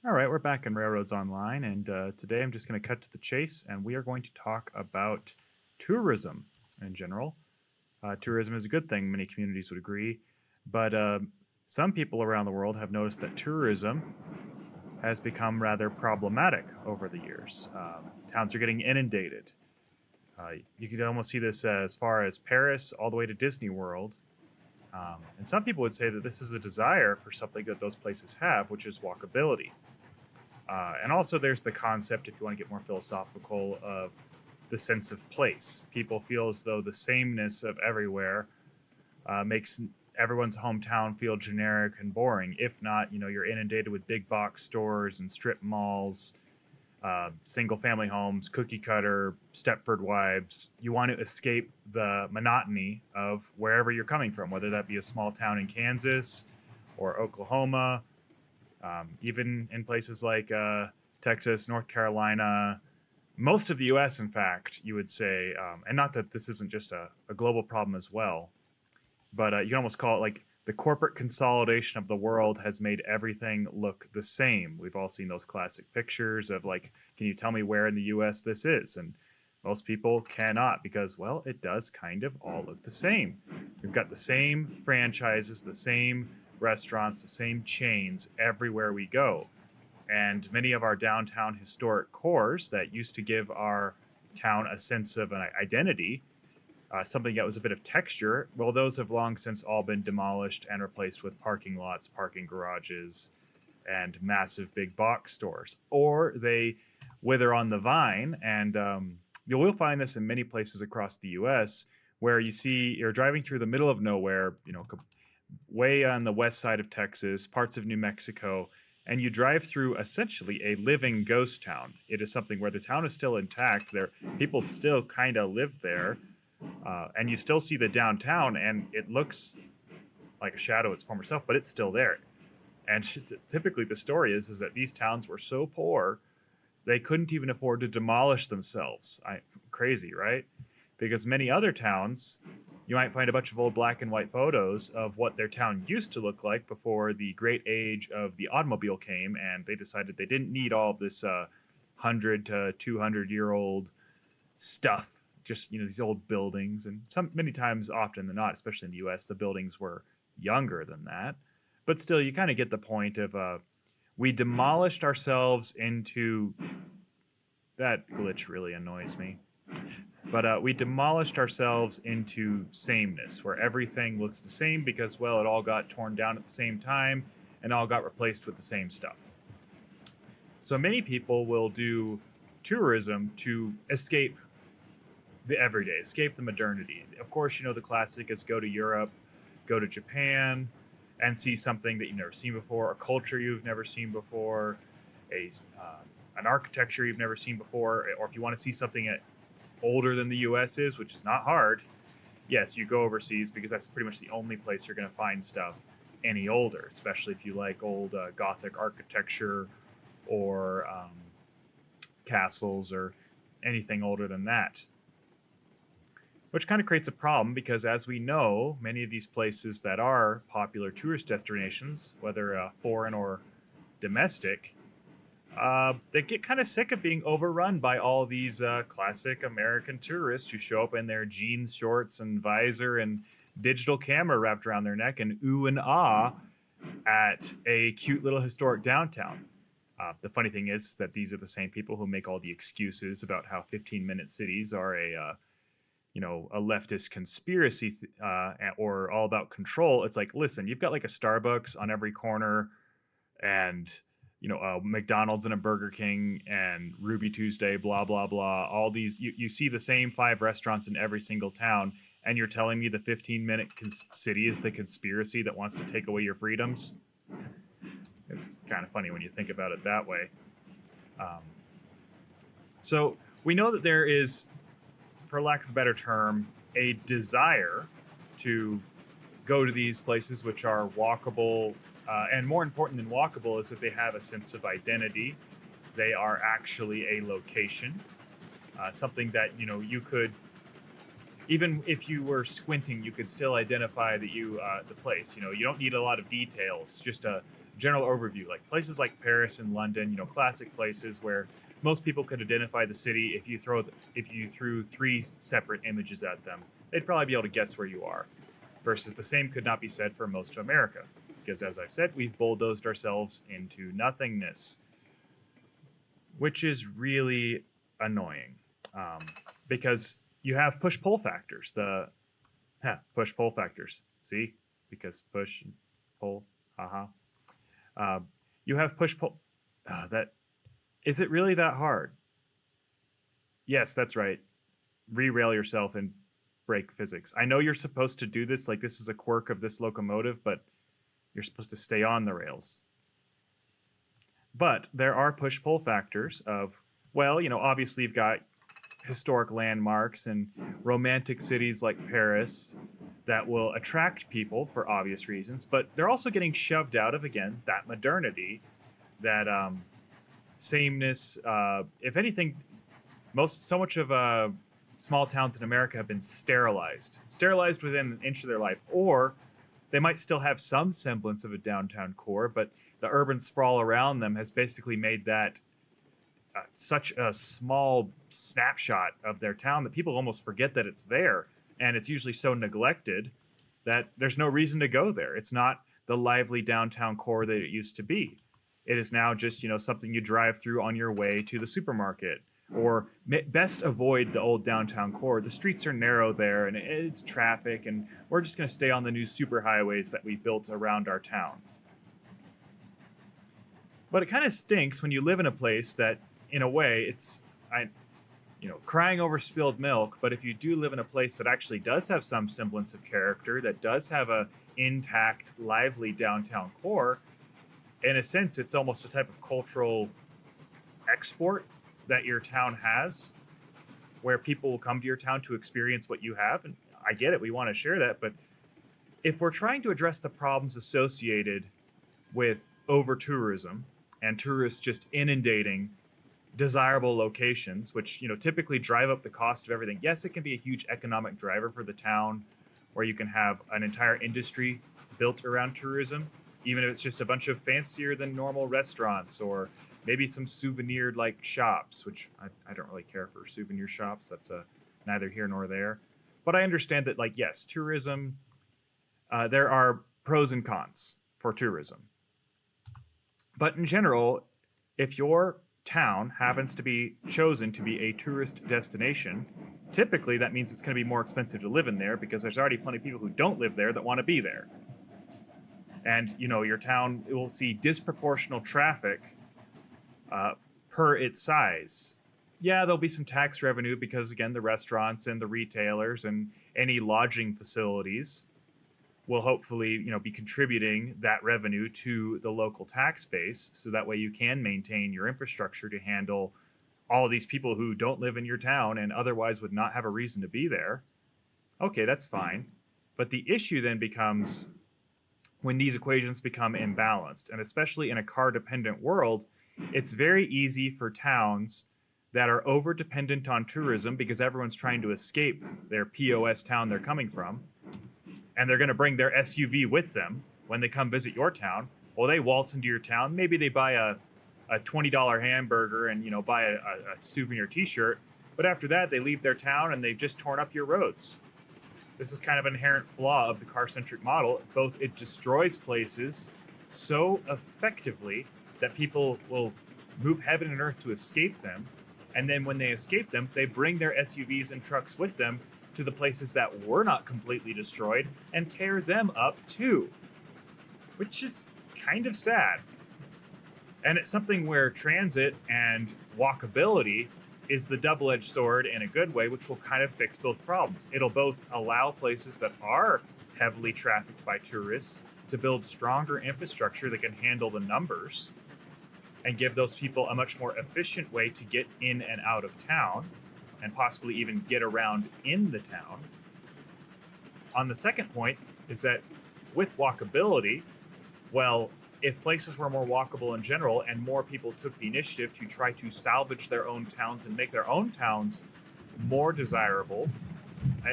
All right, we're back in Railroads Online, and today I'm just going to cut to the chase, and we are going to talk about tourism in general. Tourism is a good thing, many communities would agree, but some people around the world have noticed that tourism has become rather problematic over the years. Towns are getting inundated. You could almost see this as far as Paris all the way to Disney World. And some people would say that this is a desire for something that those places have, which is walkability. And also, there's the concept, if you want to get more philosophical, of the sense of place. People feel as though the sameness of everywhere makes everyone's hometown feel generic and boring. If not, you're inundated with big box stores and strip malls, single family homes, cookie cutter, Stepford wives. You want to escape the monotony of wherever you're coming from, whether that be a small town in Kansas or Oklahoma, even in places like Texas, North Carolina, most of the US, in fact, you would say, and not that this isn't just a global problem as well, but you can almost call it like the corporate consolidation of the world has made everything look the same. We've all seen those classic pictures of like, can you tell me where in the US this is? And most people cannot because, well, it does kind of all look the same. We've got the same franchises, the same restaurants, the same chains everywhere we go. And many of our downtown historic cores that used to give our town a sense of an identity, something that was a bit of texture, well, those have long since all been demolished and replaced with parking lots, parking garages, and massive big box stores. Or they wither on the vine, and you will find this in many places across the U.S. where you're driving through the middle of nowhere, way on the west side of Texas, parts of New Mexico, and you drive through essentially a living ghost town. It is something where the town is still intact. People still kind of live there, and you still see the downtown, and it looks like a shadow of its former self, but it's still there. And typically, the story is that these towns were so poor they couldn't even afford to demolish themselves. Crazy, right? Because many other towns, you might find a bunch of old black and white photos of what their town used to look like before the great age of the automobile came, and they decided they didn't need all of this 100 to 200-year-old stuff. Just these old buildings, and many times, often than not, especially in the U.S., the buildings were younger than that. But still, you kind of get the point of we demolished ourselves into that glitch really annoys me. But we demolished ourselves into sameness, where everything looks the same because, well, it all got torn down at the same time and all got replaced with the same stuff. So many people will do tourism to escape the everyday, escape the modernity. Of course, the classic is go to Europe, go to Japan, and see something that you've never seen before, a culture you've never seen before, an architecture you've never seen before, or if you want to see something older than the US is, which is not hard, yes, you go overseas because that's pretty much the only place you're going to find stuff any older, especially if you like old Gothic architecture or castles or anything older than that. Which kind of creates a problem because, as we know, many of these places that are popular tourist destinations, whether foreign or domestic, they get kind of sick of being overrun by all these classic American tourists who show up in their jeans, shorts, and visor and digital camera wrapped around their neck and ooh and ah at a cute little historic downtown. The funny thing is that these are the same people who make all the excuses about how 15-minute cities are a leftist conspiracy or all about control. It's like, listen, you've got like a Starbucks on every corner and a McDonald's and a Burger King and Ruby Tuesday, blah, blah, blah. All these, you see the same 5 restaurants in every single town, and you're telling me the 15-minute city is the conspiracy that wants to take away your freedoms? It's kind of funny when you think about it that way. So we know that there is, for lack of a better term, a desire to go to these places which are walkable, and more important than walkable is that they have a sense of identity. They are actually a location, something that you could, even if you were squinting, you could still identify the place. You don't need a lot of details, just a general overview, like places like Paris and London, classic places where most people could identify the city if you threw three separate images at them. They'd probably be able to guess where you are. Versus the same could not be said for most of America, because as I've said, we've bulldozed ourselves into nothingness, which is really annoying, because you have push-pull factors. Push-pull factors. See? Because push and pull. Haha. You have push-pull. Is it really that hard? Yes, that's right. Re-rail yourself and break physics. I know you're supposed to do this, like this is a quirk of this locomotive, but you're supposed to stay on the rails. But there are push-pull factors of, obviously you've got historic landmarks and romantic cities like Paris that will attract people for obvious reasons, but they're also getting shoved out of, again, that modernity, that sameness. If anything, so much of small towns in America have been sterilized within an inch of their life, or they might still have some semblance of a downtown core, but the urban sprawl around them has basically made that such a small snapshot of their town that people almost forget that it's there, and it's usually so neglected that there's no reason to go there. It's not the lively downtown core that it used to be. It is now just something you drive through on your way to the supermarket, or best avoid the old downtown core. The streets are narrow there, and it's traffic, and we're just going to stay on the new superhighways that we built around our town. But it kind of stinks when you live in a place that, in a way, it's crying over spilled milk. But if you do live in a place that actually does have some semblance of character, that does have a intact, lively downtown core, in a sense, it's almost a type of cultural export that your town has, where people will come to your town to experience what you have. And I get it, we want to share that. But if we're trying to address the problems associated with over-tourism and tourists just inundating desirable locations, which typically drive up the cost of everything. Yes, it can be a huge economic driver for the town, where you can have an entire industry built around tourism, even if it's just a bunch of fancier than normal restaurants, or maybe some souvenir like shops, which I don't really care for souvenir shops. That's neither here nor there. But I understand that, yes, tourism, there are pros and cons for tourism. But in general, if your town happens to be chosen to be a tourist destination, typically that means it's going to be more expensive to live in there, because there's already plenty of people who don't live there that want to be there. And, your town will see disproportional traffic per its size. Yeah, there'll be some tax revenue because, again, the restaurants and the retailers and any lodging facilities will hopefully, be contributing that revenue to the local tax base, so that way you can maintain your infrastructure to handle all of these people who don't live in your town and otherwise would not have a reason to be there. Okay, that's fine. But the issue then becomes when these equations become imbalanced, and especially in a car-dependent world, it's very easy for towns that are over-dependent on tourism, because everyone's trying to escape their POS town they're coming from, and they're going to bring their SUV with them when they come visit your town. Well, they waltz into your town. Maybe they buy a $20 hamburger and, buy a souvenir t-shirt. But after that, they leave their town and they've just torn up your roads. This is kind of an inherent flaw of the car-centric model. Both it destroys places so effectively that people will move heaven and earth to escape them. And then when they escape them, they bring their SUVs and trucks with them to the places that were not completely destroyed and tear them up too, which is kind of sad. And it's something where transit and walkability is the double-edged sword in a good way, which will kind of fix both problems. It'll both allow places that are heavily trafficked by tourists to build stronger infrastructure that can handle the numbers and give those people a much more efficient way to get in and out of town, and possibly even get around in the town. On the second point is that with walkability, well, if places were more walkable in general and more people took the initiative to try to salvage their own towns and make their own towns more desirable,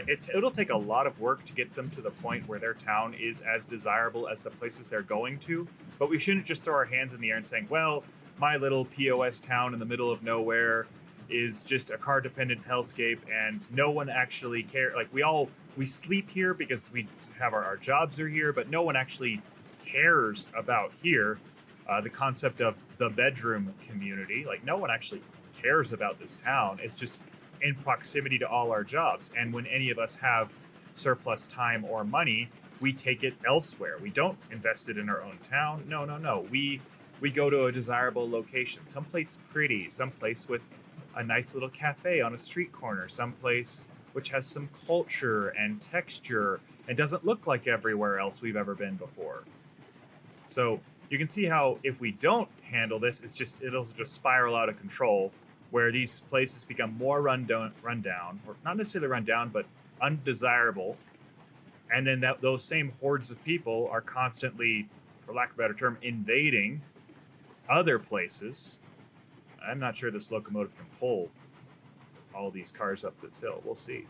it'll take a lot of work to get them to the point where their town is as desirable as the places they're going to. But we shouldn't just throw our hands in the air and saying, well, my little POS town in the middle of nowhere is just a car dependent hellscape and no one actually cares. Like we sleep here because we have our jobs are here, but no one actually cares about here. The concept of the bedroom community, like no one actually cares about this town. It's just in proximity to all our jobs. And when any of us have surplus time or money, we take it elsewhere. We don't invest it in our own town. No. We go to a desirable location, someplace pretty, someplace with a nice little cafe on a street corner, someplace which has some culture and texture and doesn't look like everywhere else we've ever been before. So you can see how if we don't handle this, it'll just spiral out of control, where these places become more run down, or not necessarily run down, but undesirable. And then those same hordes of people are constantly, for lack of a better term, invading other places. I'm not sure this locomotive can pull all these cars up this hill. We'll see.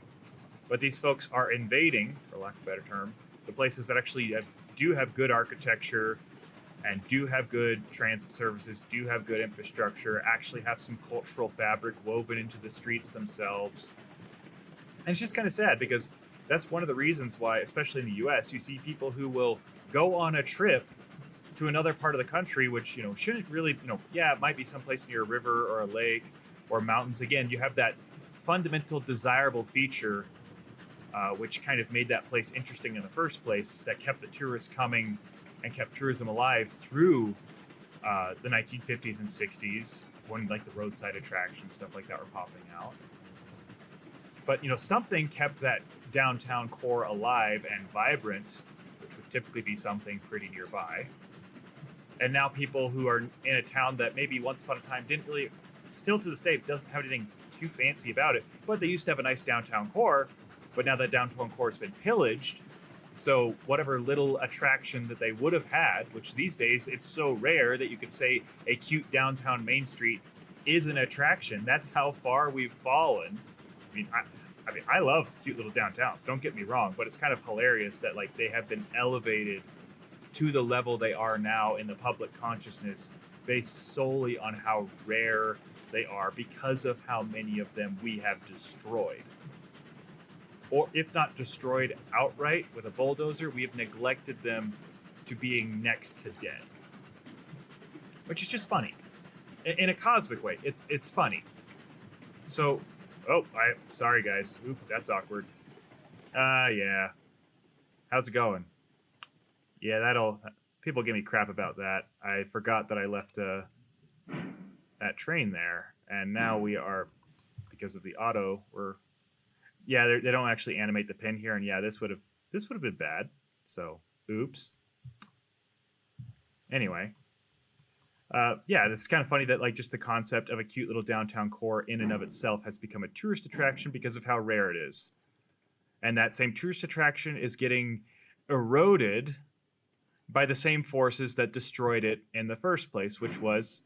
But these folks are invading, for lack of a better term, the places that actually do have good architecture and do have good transit services, do have good infrastructure, actually have some cultural fabric woven into the streets themselves. And it's just kind of sad because that's one of the reasons why, especially in the US, you see people who will go on a trip to another part of the country, which, shouldn't really, it might be someplace near a river or a lake or mountains. Again, you have that fundamental desirable feature, which kind of made that place interesting in the first place, that kept the tourists coming and kept tourism alive through the 1950s and 60s, when like the roadside attractions, stuff like that were popping out. But, something kept that downtown core alive and vibrant, which would typically be something pretty nearby. And now people who are in a town that maybe once upon a time didn't really, still to this day, doesn't have anything too fancy about it, but they used to have a nice downtown core, but now that downtown core has been pillaged, so whatever little attraction that they would have had, which these days it's so rare that you could say a cute downtown Main Street is an attraction. That's how far we've fallen. I love cute little downtowns, don't get me wrong, but it's kind of hilarious that like they have been elevated to the level they are now in the public consciousness based solely on how rare they are because of how many of them we have destroyed. Or if not destroyed outright with a bulldozer, we have neglected them to being next to dead. Which is just funny. In a cosmic way, it's funny. So, sorry guys. Oop, that's awkward. Yeah. How's it going? Yeah, people give me crap about that. I forgot that I left that train there, and now we are, because of the auto, they don't actually animate the pin here, and this would have been bad. So, oops. Anyway, it's kind of funny that like just the concept of a cute little downtown core in and of itself has become a tourist attraction because of how rare it is, and that same tourist attraction is getting eroded by the same forces that destroyed it in the first place, which was,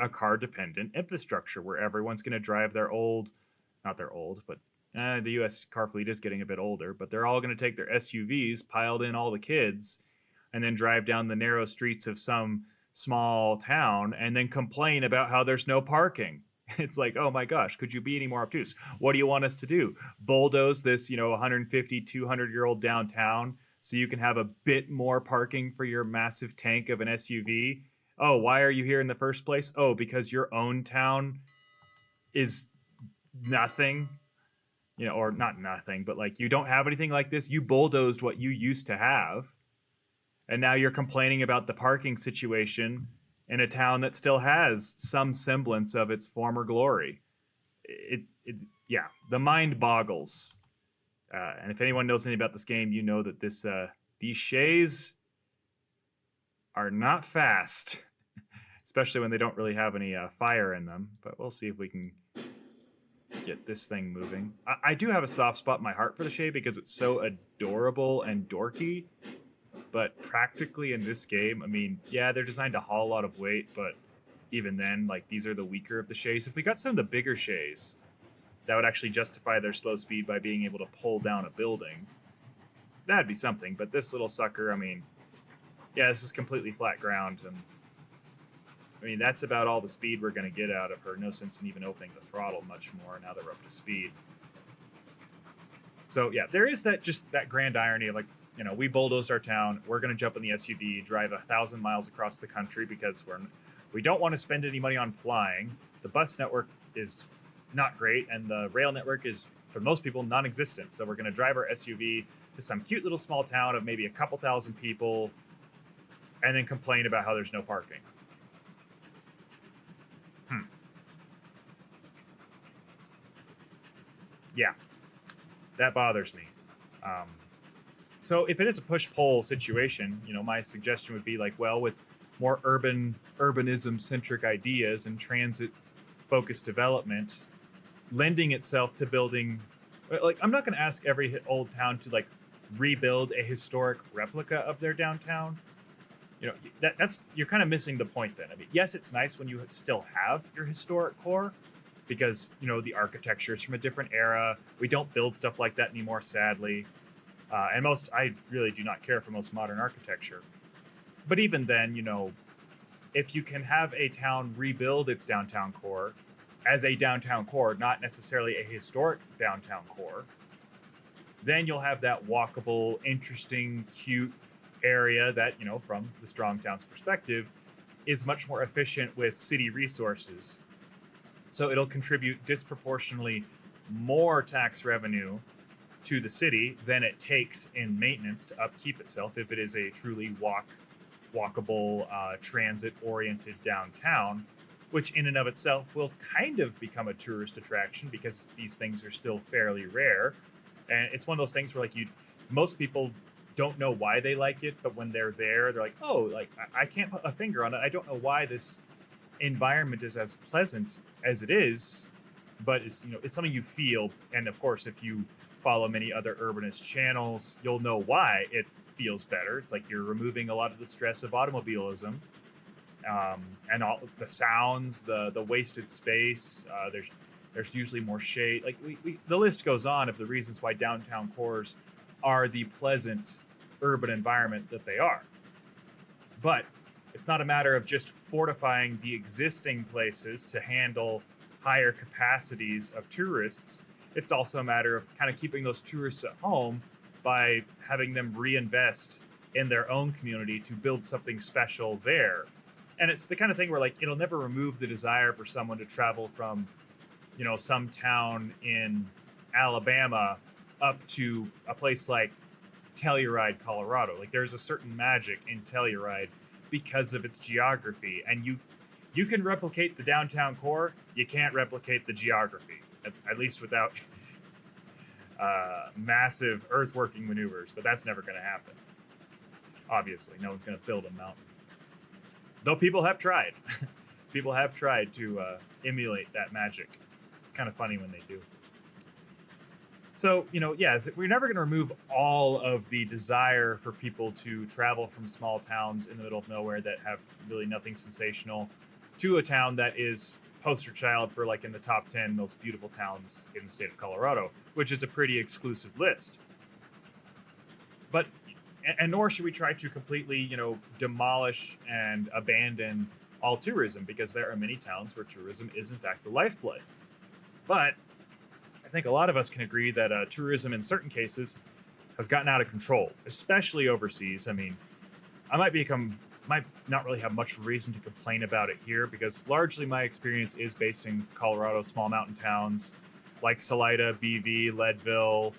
a car-dependent infrastructure where everyone's going to drive but the U.S. car fleet is getting a bit older, but they're all going to take their SUVs, piled in all the kids, and then drive down the narrow streets of some small town and then complain about how there's no parking. It's like, oh my gosh, could you be any more obtuse? What do you want us to do? Bulldoze this, 150, 200-year-old downtown so you can have a bit more parking for your massive tank of an SUV? Oh, why are you here in the first place? Oh, because your own town is nothing, or not nothing, but like you don't have anything like this. You bulldozed what you used to have, and now you're complaining about the parking situation in a town that still has some semblance of its former glory. The mind boggles. And if anyone knows anything about this game, you know that these shays are not fast, especially when they don't really have any fire in them. But we'll see if we can get this thing moving. I do have a soft spot in my heart for the shay because it's so adorable and dorky. But practically in this game, they're designed to haul a lot of weight, but even then, like, these are the weaker of the shays. If we got some of the bigger shays that would actually justify their slow speed by being able to pull down a building, that'd be something. But this little sucker, Yeah, this is completely flat ground, and I mean that's about all the speed we're going to get out of her. No sense in even opening the throttle much more now that we're up to speed. So yeah, there is that just that grand irony of like, we bulldozed our town. We're going to jump in the SUV, drive 1,000 miles across the country because we don't want to spend any money on flying. The bus network is not great, and the rail network is for most people non-existent. So we're going to drive our SUV to some cute little small town of maybe a couple thousand people, and then complain about how there's no parking. Hmm. Yeah, that bothers me. Um, So if it is a push-pull situation, my suggestion would be like, well, with more urbanism centric ideas and transit focused development, lending itself to building, like, I'm not going to ask every old town to like rebuild a historic replica of their downtown. That's you're kind of missing the point then. I mean, yes, it's nice when you still have your historic core because the architecture is from a different era. We don't build stuff like that anymore, sadly. And I really do not care for most modern architecture. But even then, if you can have a town rebuild its downtown core as a downtown core, not necessarily a historic downtown core, then you'll have that walkable, interesting, cute area that, from the Strong Town's perspective, is much more efficient with city resources. So it'll contribute disproportionately more tax revenue to the city than it takes in maintenance to upkeep itself if it is a truly walkable, transit-oriented downtown, which in and of itself will kind of become a tourist attraction because these things are still fairly rare. And it's one of those things where like most people don't know why they like it, but when they're there, they're like, oh, like I can't put a finger on it. I don't know why this environment is as pleasant as it is, but it's something you feel. And of course, if you follow many other urbanist channels, you'll know why it feels better. It's like you're removing a lot of the stress of automobilism, and all the sounds, the wasted space. There's usually more shade. Like the list goes on of the reasons why downtown cores are the pleasant urban environment that they are. But it's not a matter of just fortifying the existing places to handle higher capacities of tourists. It's also a matter of kind of keeping those tourists at home by having them reinvest in their own community to build something special there. And it's the kind of thing where like it'll never remove the desire for someone to travel from, some town in Alabama up to a place like Telluride, Colorado. Like there's a certain magic in Telluride because of its geography, and you can replicate the downtown core. You can't replicate the geography, at least without massive earthworking maneuvers. But that's never going to happen. Obviously, no one's going to build a mountain. Though people have tried. People have tried to emulate that magic. It's kind of funny when they do. So, we're never going to remove all of the desire for people to travel from small towns in the middle of nowhere that have really nothing sensational to a town that is poster child for like in the top 10 most beautiful towns in the state of Colorado, which is a pretty exclusive list. But, and nor should we try to completely, demolish and abandon all tourism, because there are many towns where tourism is in fact the lifeblood. But I think a lot of us can agree that tourism in certain cases has gotten out of control, especially overseas. I mean, I might not really have much reason to complain about it here because largely my experience is based in Colorado, small mountain towns like Salida, BV, Leadville,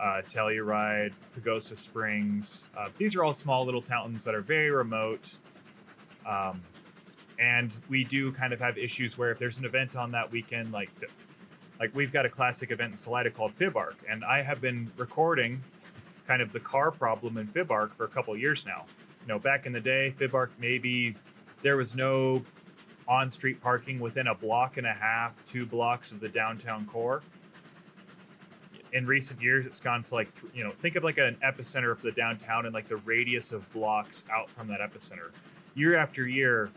Telluride, Pagosa Springs. These are all small little towns that are very remote. And we do kind of have issues where if there's an event on that weekend, like we've got a classic event in Salida called FibArc, and I have been recording kind of the car problem in FibArc for a couple of years now. Back in the day, FibArc, maybe there was no on-street parking within a block and a half, 2 blocks of the downtown core. In recent years, it's gone to like, think of like an epicenter for the downtown and like the radius of blocks out from that epicenter. Year after year,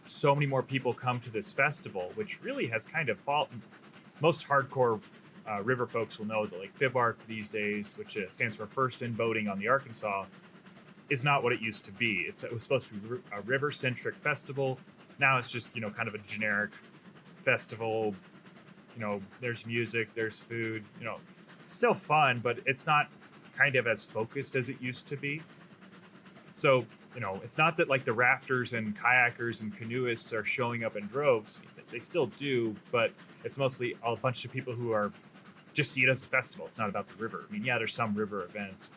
so many more people come to this festival, which really has kind of fallen. Most hardcore river folks will know that like FibArc these days, which stands for First in Boating on the Arkansas, is not what it used to be. It was supposed to be a river-centric festival. Now it's just, kind of a generic festival. There's music, there's food, still fun, but it's not kind of as focused as it used to be. So, it's not that like the rafters and kayakers and canoeists are showing up in droves. They still do, but it's mostly a bunch of people who are just see it as a festival. It's not about the river. I mean, yeah, there's some river events,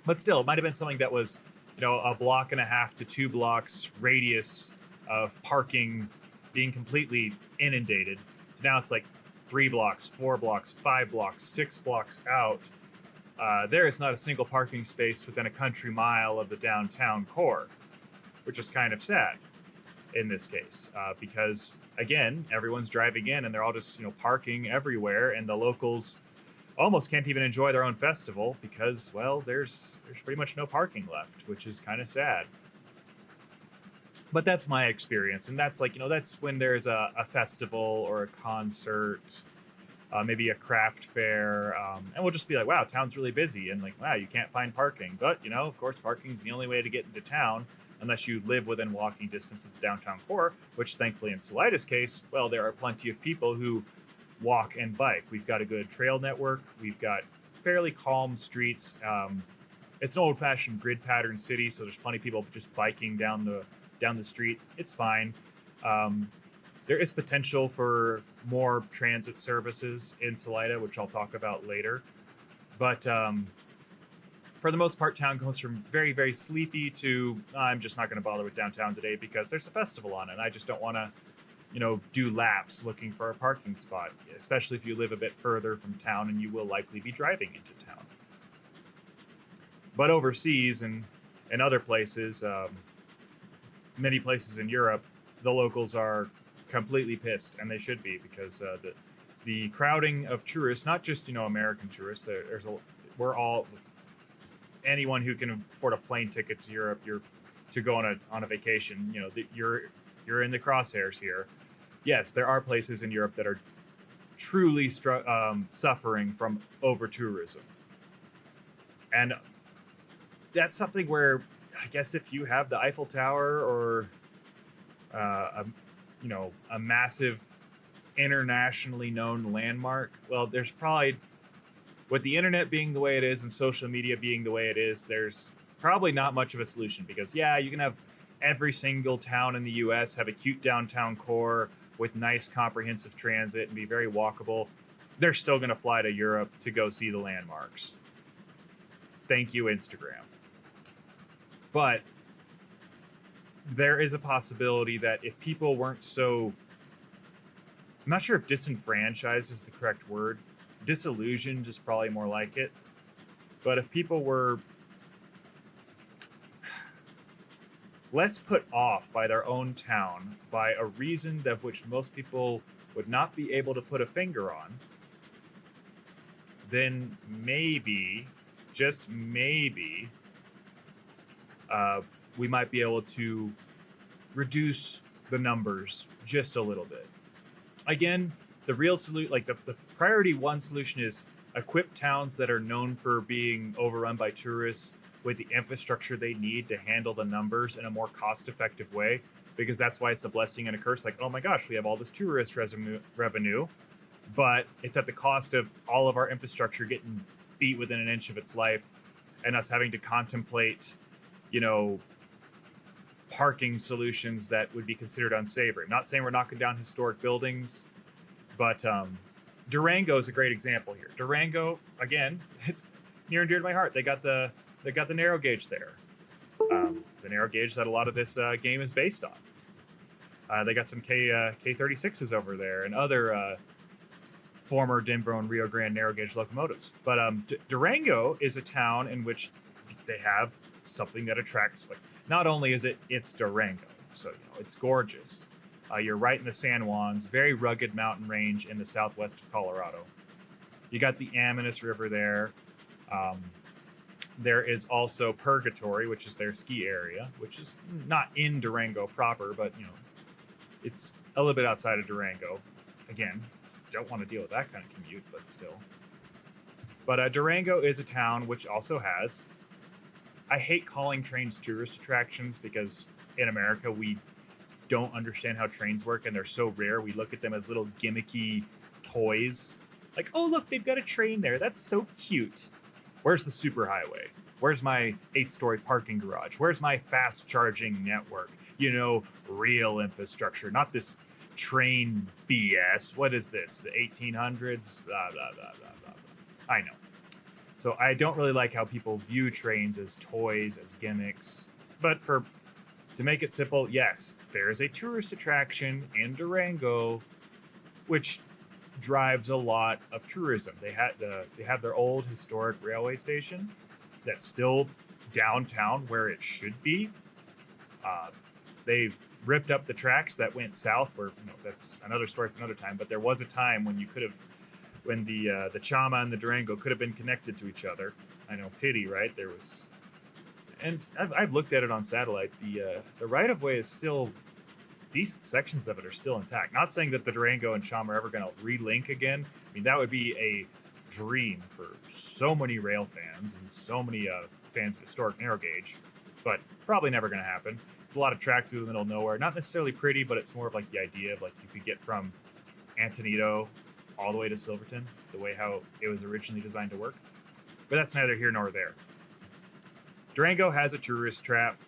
but still, it might have been something that was, a block and a half to 2 blocks radius of parking being completely inundated. So now it's like 3 blocks, 4 blocks, 5 blocks, 6 blocks out. There is not a single parking space within a country mile of the downtown core, which is kind of sad in this case, because again, everyone's driving in and they're all just, parking everywhere, and the locals almost can't even enjoy their own festival because, well, there's pretty much no parking left, which is kind of sad. But that's my experience, and that's like, that's when there's a festival or a concert, maybe a craft fair, and we'll just be like, wow, town's really busy, and like, wow, you can't find parking. But, of course, parking's the only way to get into town, unless you live within walking distance of the downtown core, which thankfully in Salida's case, well, there are plenty of people who walk and bike. We've got a good trail network. We've got fairly calm streets. It's an old-fashioned grid pattern city, so there's plenty of people just biking down the street. It's fine. There is potential for more transit services in Salida, which I'll talk about later. But for the most part, town goes from very, very sleepy to I'm just not going to bother with downtown today because there's a festival on it. And I just don't want to, do laps looking for a parking spot, especially if you live a bit further from town and you will likely be driving into town. But overseas and other places, many places in Europe, the locals are completely pissed, and they should be, because the crowding of tourists, not just American tourists, we're all, anyone who can afford a plane ticket to Europe, to go on a vacation, you're in the crosshairs here. Yes, there are places in Europe that are truly suffering from over tourism, and that's something where I guess if you have the Eiffel Tower or a massive internationally known landmark, well, there's probably, with the internet being the way it is and social media being the way it is, there's probably not much of a solution, because yeah, you can have every single town in the US have a cute downtown core with nice comprehensive transit and be very walkable. They're still going to fly to Europe to go see the landmarks. Thank you, Instagram. But there is a possibility that if people weren't so, I'm not sure if disenfranchised is the correct word. Disillusioned is probably more like it. But if people were less put off by their own town, by a reason of which most people would not be able to put a finger on, then maybe, just maybe, we might be able to reduce the numbers just a little bit. Again, the real solution, like the priority one solution, is equip towns that are known for being overrun by tourists with the infrastructure they need to handle the numbers in a more cost-effective way, because that's why it's a blessing and a curse. Like, oh my gosh, we have all this tourist revenue, but it's at the cost of all of our infrastructure getting beat within an inch of its life, and us having to contemplate, parking solutions that would be considered unsavory. I'm not saying we're knocking down historic buildings, but Durango is a great example here. Durango, again, it's near and dear to my heart. They got the narrow gauge there, the narrow gauge that a lot of this game is based on. They got some K36s over there and other former Denver and Rio Grande narrow gauge locomotives. But Durango is a town in which they have something that attracts, like, not only is it's Durango, so it's gorgeous. You're right in the San Juans, very rugged mountain range in the southwest of Colorado. You got the Amanus River there. There is also Purgatory, which is their ski area, which is not in Durango proper, but it's a little bit outside of Durango. Again, don't want to deal with that kind of commute, but still. But Durango is a town which also has I hate calling trains tourist attractions because in America we don't understand how trains work and they're so rare. We look at them as little gimmicky toys. Like, oh, look, they've got a train there. That's so cute. Where's the superhighway? Where's my 8-story parking garage? Where's my fast charging network? Real infrastructure, not this train BS. What is this? The 1800s? Blah, blah, blah, blah, blah, blah. I know. So I don't really like how people view trains as toys, as gimmicks. But to make it simple, yes, there is a tourist attraction in Durango, which drives a lot of tourism. They have their old historic railway station that's still downtown where it should be. They ripped up the tracks that went south, where that's another story for another time. But there was a time when when the Chama and the Durango could have been connected to each other. I know, pity, right? There was, and I've looked at it on satellite. The right of way is still decent. Sections of it are still intact. Not saying that the Durango and Chama are ever going to relink again. I mean, that would be a dream for so many rail fans and so many fans of historic narrow gauge, but probably never going to happen. It's a lot of track through the middle of nowhere. Not necessarily pretty, but it's more of like the idea of like you could get from Antonito all the way to Silverton, the way how it was originally designed to work. But that's neither here nor there. Durango has a tourist trap.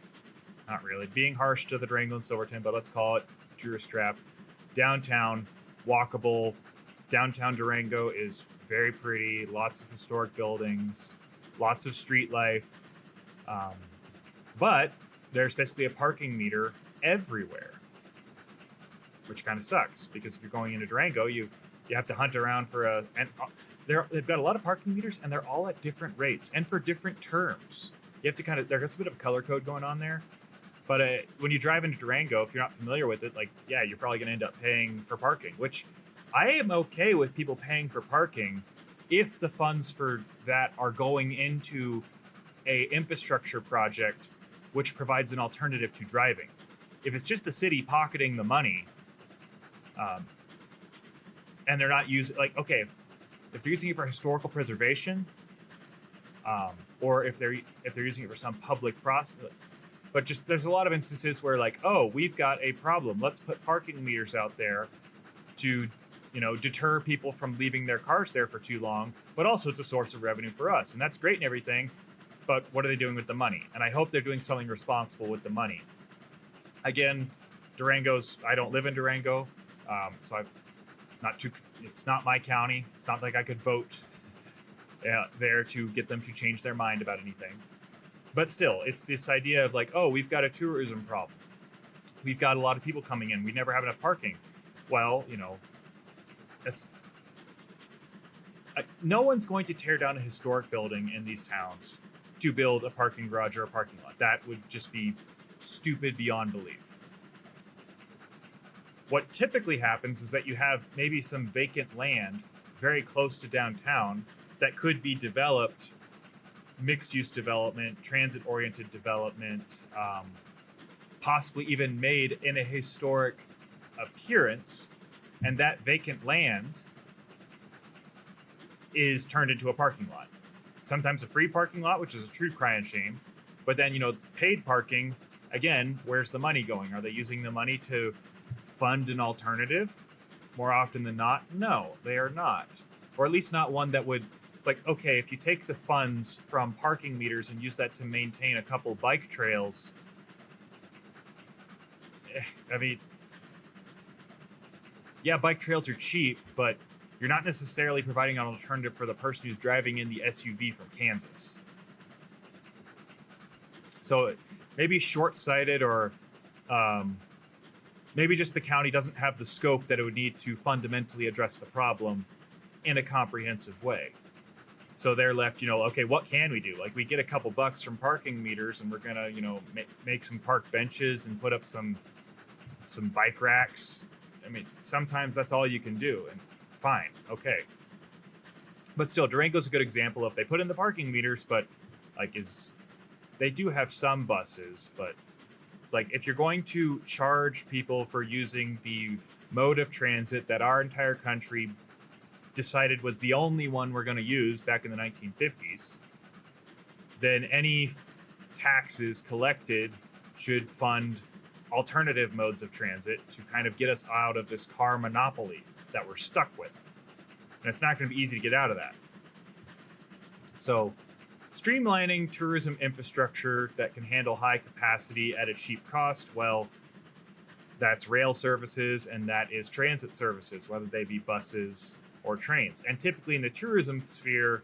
Not really. Being harsh to the Durango and Silverton, but let's call it tourist trap. Downtown, walkable. Downtown Durango is very pretty. Lots of historic buildings. Lots of street life. But there's basically a parking meter everywhere, which kind of sucks because if you're going into Durango, you have to hunt around for they've got a lot of parking meters and they're all at different rates and for different terms. You have to there's a bit of a color code going on there. But when you drive into Durango, if you're not familiar with it, you're probably going to end up paying for parking, which I am okay with people paying for parking if the funds for that are going into a infrastructure project which provides an alternative to driving. If it's just the city pocketing the money, and they're not using, if they're using it for historical preservation, or if they're using it for some public process, but just there's a lot of instances where we've got a problem. Let's put parking meters out there to deter people from leaving their cars there for too long, but also it's a source of revenue for us, and that's great and everything. But what are they doing with the money? And I hope they're doing something responsible with the money. Again, I don't live in Durango, so it's not my county. It's not like I could vote there to get them to change their mind about anything. But still, it's this idea of we've got a tourism problem. We've got a lot of people coming in. We never have enough parking. Well, no one's going to tear down a historic building in these towns to build a parking garage or a parking lot. That would just be stupid beyond belief. What typically happens is that you have maybe some vacant land very close to downtown that could be developed, mixed-use development, transit-oriented development, possibly even made in a historic appearance, and that vacant land is turned into a parking lot. Sometimes a free parking lot, which is a true cry and shame. But then, paid parking, again, where's the money going? Are they using the money to fund an alternative? More often than not, no, they are not. Or at least not one that would, it's okay, if you take the funds from parking meters and use that to maintain a couple bike trails, yeah, bike trails are cheap, but you're not necessarily providing an alternative for the person who's driving in the SUV from Kansas. So maybe short-sighted, or maybe just the county doesn't have the scope that it would need to fundamentally address the problem in a comprehensive way. So they're left, okay, what can we do? We get a couple bucks from parking meters and we're going to, make some park benches and put up some bike racks. Sometimes that's all you can do. And fine, okay. But still, Durango's a good example of they put in the parking meters, but they do have some buses, but it's if you're going to charge people for using the mode of transit that our entire country decided was the only one we're going to use back in the 1950s, then any taxes collected should fund alternative modes of transit to kind of get us out of this car monopoly that we're stuck with. And it's not going to be easy to get out of that. So, streamlining tourism infrastructure that can handle high capacity at a cheap cost, well, that's rail services and that is transit services, whether they be buses or trains. And typically in the tourism sphere,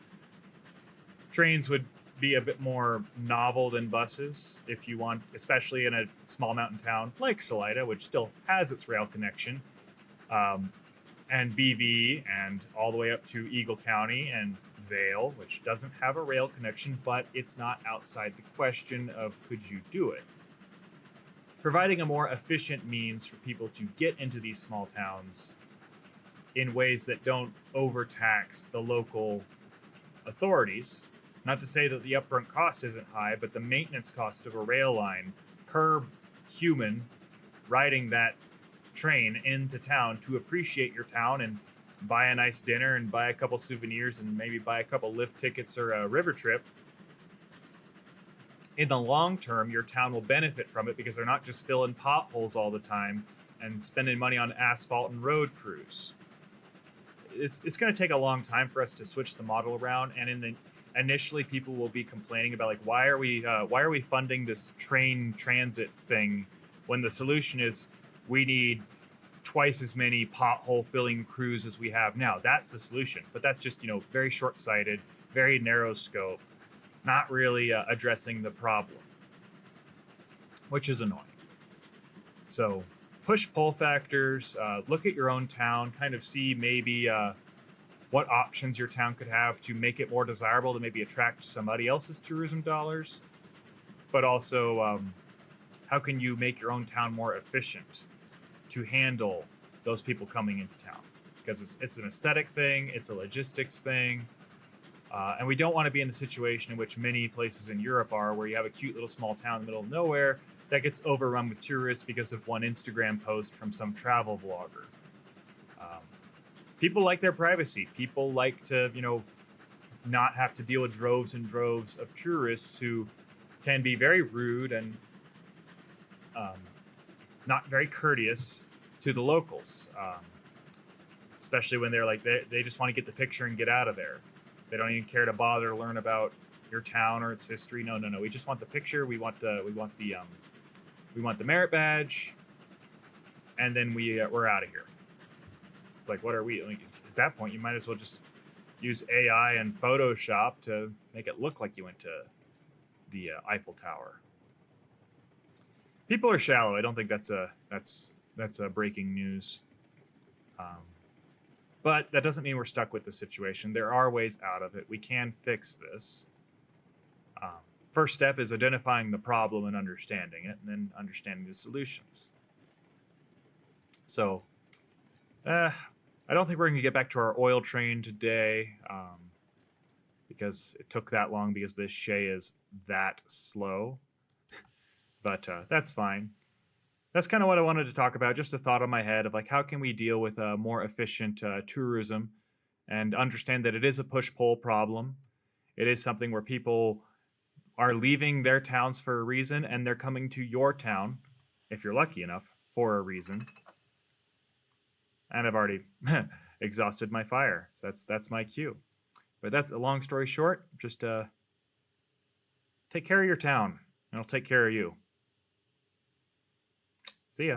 trains would be a bit more novel than buses if you want, especially in a small mountain town like Salida, which still has its rail connection, and BV, and all the way up to Eagle County and Vail, which doesn't have a rail connection, but it's not outside the question of could you do it. Providing a more efficient means for people to get into these small towns in ways that don't overtax the local authorities. Not to say that the upfront cost isn't high, but the maintenance cost of a rail line per human riding that train into town to appreciate your town and buy a nice dinner and buy a couple souvenirs and maybe buy a couple lift tickets or a river trip. In the long term, your town will benefit from it because they're not just filling potholes all the time and spending money on asphalt and road crews. It's going to take a long time for us to switch the model around, and initially people will be complaining about, like, why are we funding this train transit thing when the solution is we need twice as many pothole filling crews as we have now. That's the solution, but that's just very short-sighted, very narrow scope, not really addressing the problem, which is annoying. So push-pull factors, look at your own town, kind of see maybe what options your town could have to make it more desirable to maybe attract somebody else's tourism dollars, but also how can you make your own town more efficient to handle those people coming into town? Because it's an aesthetic thing, it's a logistics thing, and we don't want to be in the situation in which many places in Europe are, where you have a cute little small town in the middle of nowhere that gets overrun with tourists because of one Instagram post from some travel vlogger. People like their privacy. People like to, not have to deal with droves and droves of tourists who can be very rude and not very courteous to the locals, especially when they're like, they just want to get the picture and get out of there. They don't even care to bother to learn about your town or its history. No. We just want the picture. We want the merit badge, and then we're out of here. It's like, what are we? Like, at that point, you might as well just use AI and Photoshop to make it look like you went to the Eiffel Tower. People are shallow. I don't think that's a breaking news. But that doesn't mean we're stuck with the situation. There are ways out of it. We can fix this. First step is identifying the problem and understanding it, and then understanding the solutions. So, I don't think we're going to get back to our oil train today, because it took that long because this Shay is that slow. But that's fine. That's kind of what I wanted to talk about. Just a thought on my head of, like, how can we deal with a more efficient tourism and understand that it is a push-pull problem. It is something where people are leaving their towns for a reason, and they're coming to your town, if you're lucky enough, for a reason. And I've already exhausted my fire. So that's my cue. But that's a long story short. Just take care of your town, and I'll take care of you. See ya.